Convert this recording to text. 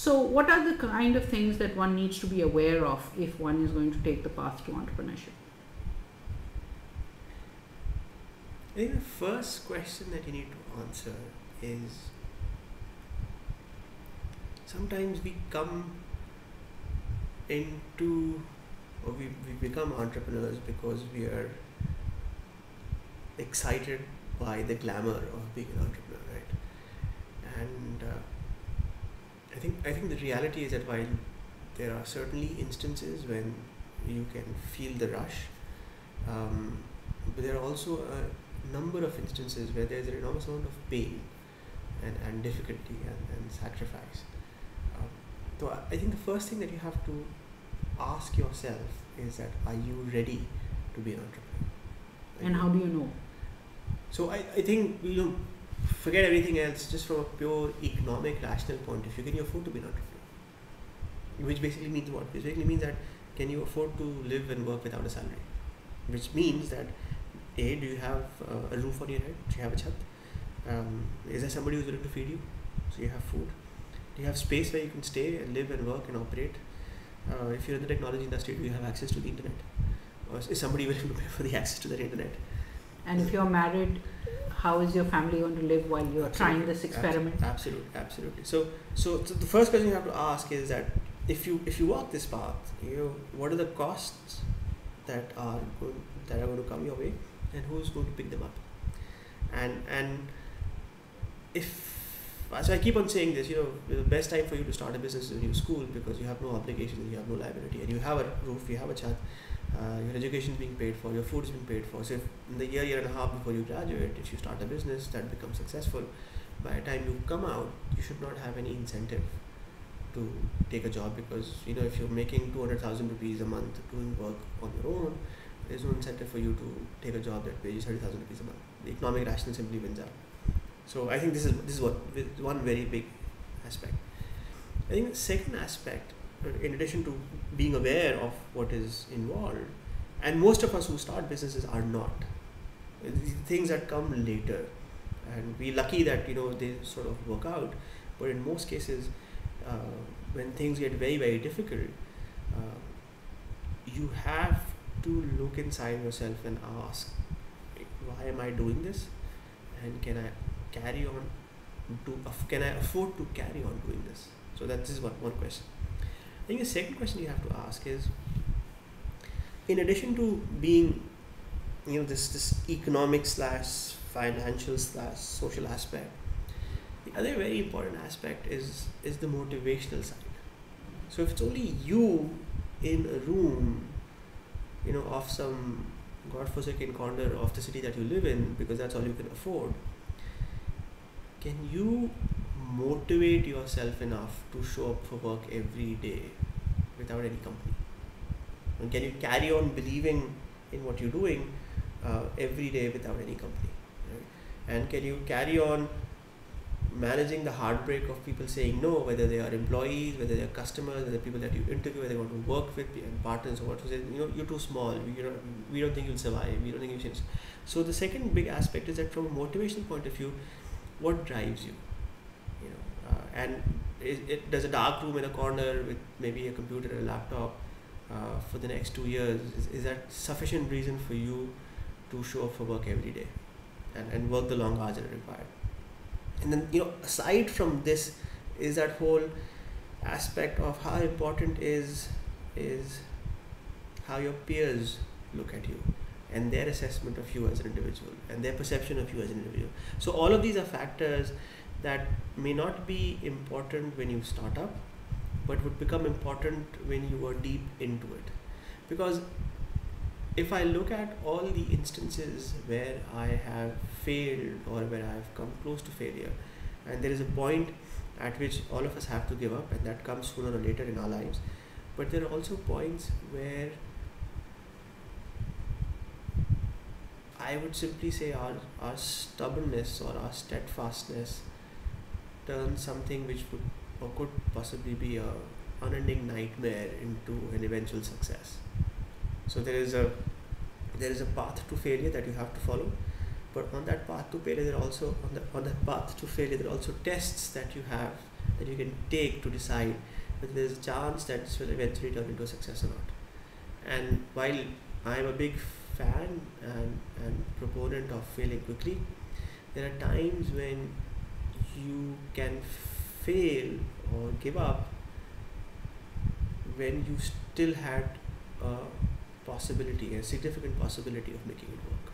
So what are the kind of things that one needs to be aware of if one is going to take the path to entrepreneurship? I think the first question that you need to answer is, sometimes we come into, or we become entrepreneurs because we are excited by the glamour of being an entrepreneur, right? And I think the reality is that while there are certainly instances when you can feel the rush, but there are also a number of instances where there's an enormous amount of pain and difficulty and sacrifice. So I think the first thing that you have to ask yourself is that, are you ready to be an entrepreneur? And how do you know? So I think forget everything else, just from a pure economic rational point of view, can you afford to be an entrepreneur? Which basically means what? Which basically means that, can you afford to live and work without a salary? Which means that, A, do you have a roof on your head? Do you have a chat? Is there somebody who's willing to feed you? So you have food. Do you have space where you can stay and live and work and operate? If you're in the technology industry, do you have access to the internet? Or is somebody willing to pay for the access to the internet? And if you're married, how is your family going to live while you're trying this experiment? Absolutely. So the first question you have to ask is that, if you walk this path, what are the costs that are going to come your way, and who's going to pick them up? And so I keep on saying this, the best time for you to start a business is when you're in school, because you have no obligations, you have no liability, and you have a roof, you have a chat, your education is being paid for, your food is being paid for. So if in the year and a half before you graduate, if you start a business that becomes successful, by the time you come out, you should not have any incentive to take a job, because if you're making 200,000 rupees a month doing work on your own, there's no incentive for you to take a job that pays you 30,000 rupees a month. The economic rationale simply wins out. So I think this is one very big aspect. I think the second aspect, in addition to being aware of what is involved, and most of us who start businesses are not. These things that come later, and we're lucky that they sort of work out. But in most cases, when things get very, very difficult, you have to look inside yourself and ask, why am I doing this, and can I afford to carry on doing this? So that is one question. I think the second question you have to ask is, in addition to being this economic / financial / social aspect, the other very important aspect is the motivational side. So if it's only you in a room of some godforsaken corner of the city that you live in, because that's all you can afford, can you motivate yourself enough to show up for work every day without any company? And can you carry on believing in what you're doing every day without any company? Right? And can you carry on managing the heartbreak of people saying no, whether they are employees, whether they are customers, whether people that you interview, whether they want to work with and partners, or what to say, you're too small, we don't think you'll survive, we don't think you'll change. So the second big aspect is that, from a motivational point of view, what drives you? And there's a dark room in a corner with maybe a computer and a laptop for the next 2 years. Is that sufficient reason for you to show up for work every day and work the long hours that are required? And then, aside from this, is that whole aspect of how important is how your peers look at you, and their assessment of you as an individual, and their perception of you as an individual. So all of these are factors that may not be important when you start up, but would become important when you are deep into it. Because if I look at all the instances where I have failed, or where I have come close to failure, and there is a point at which all of us have to give up, and that comes sooner or later in our lives, but there are also points where I would simply say our stubbornness or our steadfastness turns something which would or could possibly be a unending nightmare into an eventual success. So there is a path to failure that you have to follow, but on that path to failure, there are also tests that you have that you can take to decide whether there's a chance that this will eventually turn into a success or not. And while I'm a big fan and proponent of failing quickly, there are times when you can fail or give up when you still had a possibility, a significant possibility of making it work.